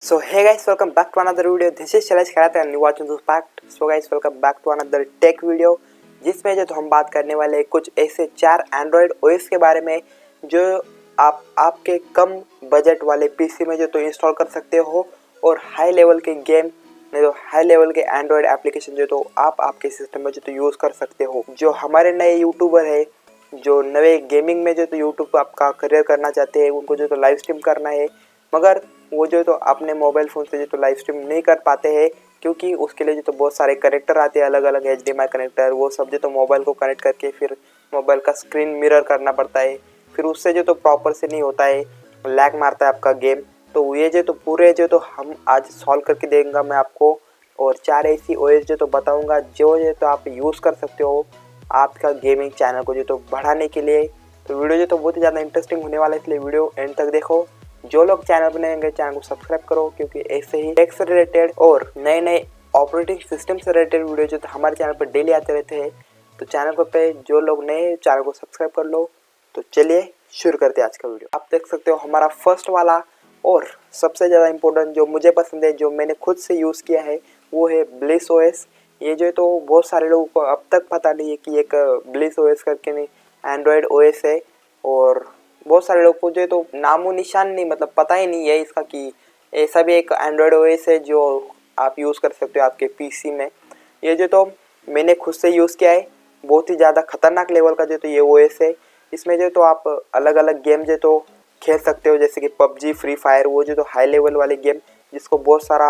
So hey guys, welcome back to another video. This is Shailesh Khairat and you watching this fact. So guys, welcome back to another tech video जिसमें जो हम बात करने वाले हैं कुछ ऐसे 4 एंड्रॉयड ओएस के बारे में जो आप आपके कम बजट वाले पीसी में जो तो इंस्टॉल कर सकते हो और हाई लेवल के गेम जो हाई लेवल के एंड्रॉयड एप्लीकेशन जो तो आप आपके सिस्टम में जो तो यूज़ कर सकते हो। जो हमारे नए यूट्यूबर है जो नए गेमिंग में जो तो यूट्यूब आपका करियर करना चाहते हैं उनको जो तो लाइव स्ट्रीम करना है मगर वो जो तो अपने मोबाइल फ़ोन से जो तो लाइव स्ट्रीम नहीं कर पाते हैं क्योंकि उसके लिए जो तो बहुत सारे कनेक्टर आते हैं अलग अलग HDMI कनेक्टर वो सब जो तो मोबाइल को कनेक्ट करके फिर मोबाइल का स्क्रीन मिरर करना पड़ता है फिर उससे जो तो प्रॉपर से नहीं होता है लैग मारता है आपका गेम। तो ये जो तो पूरे जो तो हम आज सॉल्व करके देंगे मैं आपको और 4 ऐसी ओएस जो तो बताऊँगा जो तो आप यूज़ कर सकते हो आपका गेमिंग चैनल को जो तो बढ़ाने के लिए। तो वीडियो जो तो बहुत ही ज़्यादा इंटरेस्टिंग होने वाला है इसलिए वीडियो एंड तक देखो। जो लोग चैनल बनाएंगे चैनल को सब्सक्राइब करो क्योंकि ऐसे ही टेक से रिलेटेड और नए नए ऑपरेटिंग सिस्टम से रिलेटेड वीडियो जो तो हमारे चैनल पर डेली आते रहते हैं। तो चैनल को पे जो लोग नए चैनल को सब्सक्राइब कर लो। तो चलिए शुरू करते हैं आज का वीडियो। आप देख सकते हो हमारा फर्स्ट वाला और सबसे ज़्यादा इम्पोर्टेंट जो मुझे पसंद है जो मैंने खुद से यूज़ किया है वो है ब्लिस OS। ये जो तो बहुत सारे लोगों को अब तक पता नहीं है कि एक ब्लिस OS करके नहीं एंड्रॉयड OS है और बहुत सारे लोग को जो तो नामो निशान नहीं मतलब पता ही नहीं है इसका कि ऐसा भी एक एंड्रॉयड OS है जो आप यूज़ कर सकते हो आपके पीसी में। ये जो तो मैंने खुद से यूज़ किया है बहुत ही ज़्यादा खतरनाक लेवल का जो तो ये OS है। इसमें जो तो आप अलग अलग गेम जो तो खेल सकते हो जैसे कि पबजी फ्री फायर वो जो तो हाई लेवल वाले गेम जिसको बहुत सारा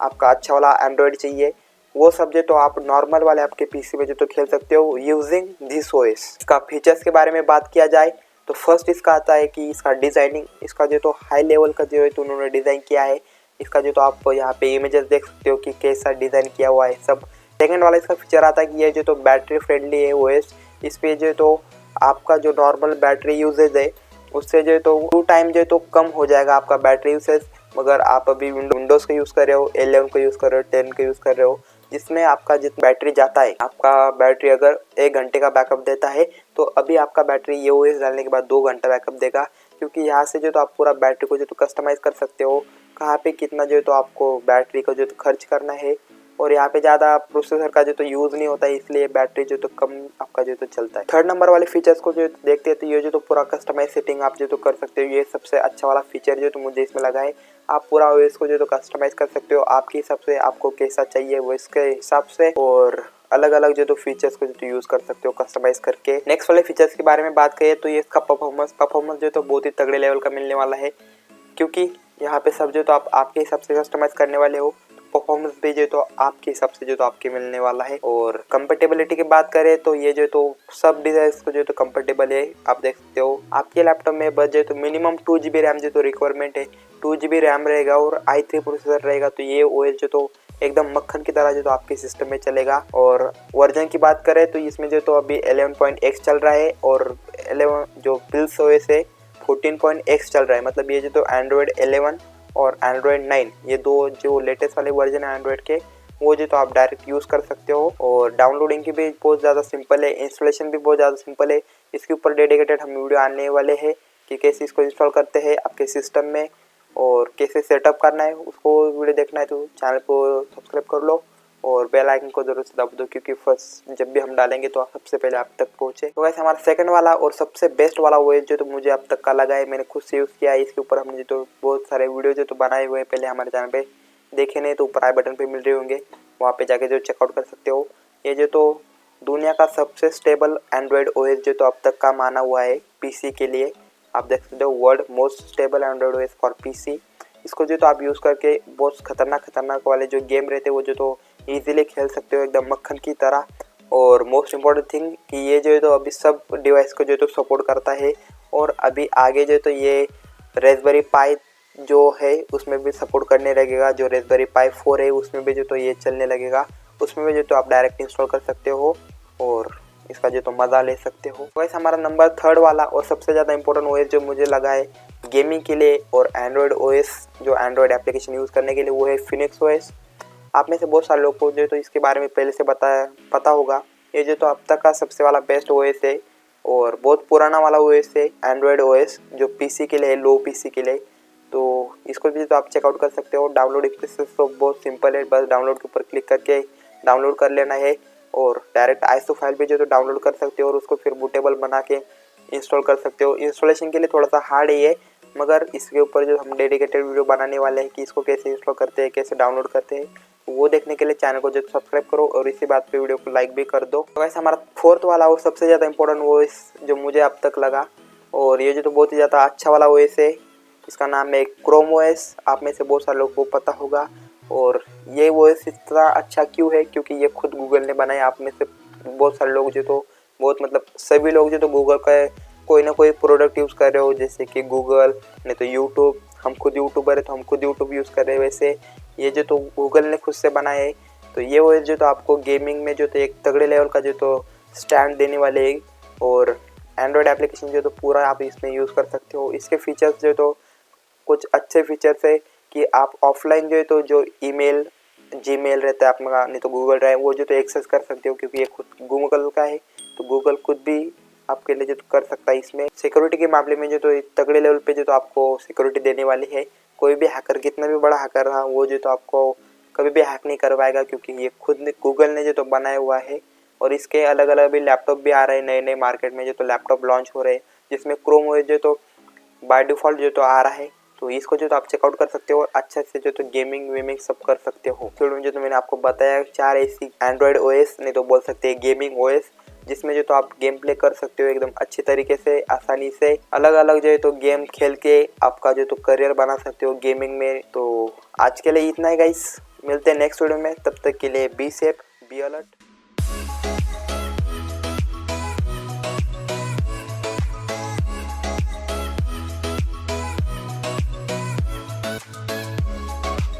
आपका अच्छा वाला एंड्रॉयड चाहिए वो सब जो तो आप नॉर्मल वाले आपके पीसी में जो तो खेल सकते हो यूजिंग दिस OS। इसका फीचर्स के बारे में बात किया जाए तो फर्स्ट इसका आता है कि इसका डिज़ाइनिंग इसका जो तो हाई लेवल का जो है तो उन्होंने डिज़ाइन किया है। इसका जो तो आप यहाँ पे इमेजेस देख सकते हो कि कैसा डिज़ाइन किया हुआ है सब। सेकेंड वाला इसका फीचर आता है कि ये जो तो बैटरी फ्रेंडली है OS। इस पर जो तो आपका जो नॉर्मल बैटरी यूजेज है उससे जो तो 2 टाइम जो तो कम हो जाएगा आपका बैटरी यूसेज। मगर आप अभी विंडोज़ का यूज़ कर रहे हो 11 का यूज़ कर रहे हो 10 का यूज़ कर रहे हो जिसमें आपका जितना बैटरी जाता है आपका बैटरी अगर 1 घंटे का बैकअप देता है तो अभी आपका बैटरी ये OS डालने के बाद 2 घंटा बैकअप देगा क्योंकि यहाँ से जो तो आप पूरा बैटरी को जो तो कस्टमाइज़ कर सकते हो कहाँ पे कितना जो तो आपको बैटरी को जो तो खर्च करना है और यहाँ पे ज़्यादा प्रोसेसर का जो तो यूज़ नहीं होता है इसलिए बैटरी जो तो कम आपका जो तो चलता है। थर्ड नंबर वाले फीचर्स को जो देखते हैं तो ये जो तो पूरा कस्टमाइज सेटिंग आप जो तो कर सकते हो। ये सबसे अच्छा वाला फीचर जो तो मुझे इसमें लगा है। आप पूरा OS को जो तो कस्टमाइज़ कर सकते हो आपके हिसाब से आपको कैसा चाहिए वो इसके हिसाब से और अलग अलग जो तो फीचर्स को जो तो यूज़ कर सकते हो कस्टमाइज़ करके। नेक्स्ट वाले फीचर्स के बारे में बात करें तो ये इसका परफॉर्मेंस जो तो बहुत ही तगड़े लेवल का मिलने वाला है क्योंकि यहाँ पे सब जो तो आप आपके हिसाब से कस्टमाइज़ करने वाले हो। परफॉर्मेंस भी जो तो आपके हिसाब से जो तो आपके मिलने वाला है। और कंपेटेबिलिटी की बात करें तो ये जो तो सब डिवाइस को जो तो कंपेटेबल है। आप देख सकते हो आपके लैपटॉप में बस जो तो मिनिमम 2 GB रैम जो तो रिक्वायरमेंट है 2 GB रैम रहेगा और i3 प्रोसेसर रहेगा तो ये OS जो तो एकदम मक्खन की तरह जो तो आपके सिस्टम में चलेगा। और वर्जन की बात करें तो इसमें जो तो अभी 11.x चल रहा है और 11 जो Blis OS है 14.x चल रहा है। मतलब ये जो तो एंड्रॉयड 11 और एंड्रॉयड 9 ये दो जो लेटेस्ट वाले वर्जन है एंड्रॉयड के वो जो तो आप डायरेक्ट यूज़ कर सकते हो। और डाउनलोडिंग की भी बहुत ज़्यादा सिंपल है इंस्टॉलेशन भी बहुत ज़्यादा सिंपल है। इसके ऊपर डेडिकेटेड हम वीडियो आने वाले हैं कि कैसे इसको इंस्टॉल करते हैं आपके सिस्टम में और कैसे सेटअप करना है उसको वीडियो देखना है तो चैनल को सब्सक्राइब कर लो और बेल आइकन को जरूर से दबा दो क्योंकि फर्स्ट जब भी हम डालेंगे तो सबसे पहले आप तक पहुँचे। तो वैसे हमारा सेकंड वाला और सबसे बेस्ट वाला वो है जो तो मुझे अब तक का लगा है मैंने खुद से यूज़ किया है। इसके ऊपर हमने जो तो बहुत सारे वीडियो जो तो बनाए हुए हैं पहले हमारे चैनल पे देखे नहीं तो ऊपर आई बटन पे मिल रहे होंगे वहाँ पे जाके जो चेकआउट कर सकते हो। ये जो तो दुनिया का सबसे स्टेबल एंड्रॉयड OS जो तो अब तक का माना हुआ है पीसी के लिए। आप देख सकते हो world most stable Android OS for PC. इसको जो तो आप यूज़ करके बहुत खतरनाक वाले जो गेम रहते हैं वो जो तो ईजिली खेल सकते हो एकदम मक्खन की तरह। और मोस्ट इम्पॉर्टेंट थिंग कि ये जो है तो अभी सब डिवाइस को जो तो सपोर्ट करता है और अभी आगे जो तो ये रेस्पबेरी पाई जो है उसमें भी सपोर्ट करने लगेगा। जो रेस्पबेरी पाई 4 है उसमें भी जो तो ये चलने लगेगा उसमें भी जो तो आप डायरेक्ट इंस्टॉल कर सकते हो और इसका जो तो मज़ा ले सकते हो। वैसे हमारा नंबर थर्ड वाला और सबसे ज़्यादा इंपॉर्टेंट OS जो मुझे लगा है गेमिंग के लिए और एंड्रॉयड OS जो एंड्रॉयड एप्लीकेशन यूज़ करने के लिए वो है फिनिक्स OS। आप में से बहुत सारे लोग को जो तो इसके बारे में पहले से पता होगा। ये जो तो अब तक का सबसे वाला बेस्ट OS है और बहुत पुराना वाला OS है एंड्रॉयड OS जो पीसी के लिए लो पीसी के लिए। तो इसको भी तो आप चेकआउट कर सकते हो। डाउनलोड एक्सपीरियंस तो बहुत सिंपल है, बस डाउनलोड के ऊपर क्लिक करके डाउनलोड कर लेना है और डायरेक्ट आईएसओ फाइल भी जो तो डाउनलोड कर सकते हो और उसको फिर बूटेबल बना के इंस्टॉल कर सकते हो। इंस्टॉलेशन के लिए थोड़ा सा हार्ड है ये, मगर इसके ऊपर जो हम डेडिकेटेड वीडियो बनाने वाले हैं कि इसको कैसे इंस्टॉल करते हैं, कैसे डाउनलोड करते हैं, वो देखने के लिए चैनल को जो सब्सक्राइब करो और इसी बात पे वीडियो को लाइक भी कर दो। तो वैसे हमारा फोर्थ वाला और सबसे ज़्यादा इंपॉर्टेंट ओएस जो मुझे अब तक लगा, और ये जो तो बहुत ही ज़्यादा अच्छा वाला ओएस है, इसका नाम है क्रोम ओएस। आप में से बहुत सारे लोगों को पता होगा। और ये ओएस इतना अच्छा क्यों है, क्योंकि ये खुद गूगल ने बनाया। आप में से बहुत सारे लोग जो तो बहुत मतलब सभी लोग जो तो गूगल का कोई ना कोई प्रोडक्ट यूज़ कर रहे हो, जैसे कि गूगल, नहीं तो यूट्यूब। हम खुद यूट्यूबर है तो हम खुद यूट्यूब यूज़ कर रहे हैं। वैसे ये जो तो गूगल ने खुद से बनाया है। तो ये ओएस जो तो आपको गेमिंग में जो तो एक तगड़े लेवल का जो तो स्टैंड देने वाले है और एंड्रॉयड एप्लीकेशन जो तो पूरा आप इसमें यूज़ कर सकते हो। इसके फीचर्स जो तो कुछ अच्छे फीचर्स है कि आप ऑफलाइन जो है तो जो ईमेल जीमेल रहता है आपका, नहीं तो गूगल ड्राइव, वो जो तो एक्सेस कर सकते हो, क्योंकि ये खुद गूगल का है। तो गूगल खुद भी आपके लिए जो तो कर सकता है। इसमें सिक्योरिटी के मामले में जो तो तगड़े लेवल पे जो तो आपको सिक्योरिटी देने वाली है। कोई भी हैकर, कितना भी बड़ा हैकर रहा, वो जो तो आपको कभी भी हैक नहीं कर पाएगा, क्योंकि ये खुद ने गूगल ने जो तो बनाया हुआ है। और इसके अलग अलग भी लैपटॉप भी आ रहे हैं नए नए मार्केट में, जो तो लैपटॉप लॉन्च हो रहे हैं, जिसमें क्रोम ओएस जो तो बाय डिफ़ॉल्ट जो तो आ रहा है। तो इसको जो तो आप चेकआउट कर सकते हो और अच्छे से जो तो गेमिंग वेमिंग सब कर सकते हो। तो जो तो मैंने आपको बताया 4 ऐसी एंड्रॉयड ओएस, नहीं तो बोल सकते हैं गेमिंग ओएस, जिसमें जो तो आप गेम प्ले कर सकते हो एकदम अच्छी तरीके से, आसानी से। अलग अलग जो है तो गेम खेल के आपका जो तो करियर बना सकते हो गेमिंग में। तो आज के लिए इतना ही गाइस, मिलते हैं नेक्स्ट वीडियो में। तब तक के लिए बी सेफ, बी अलर्ट।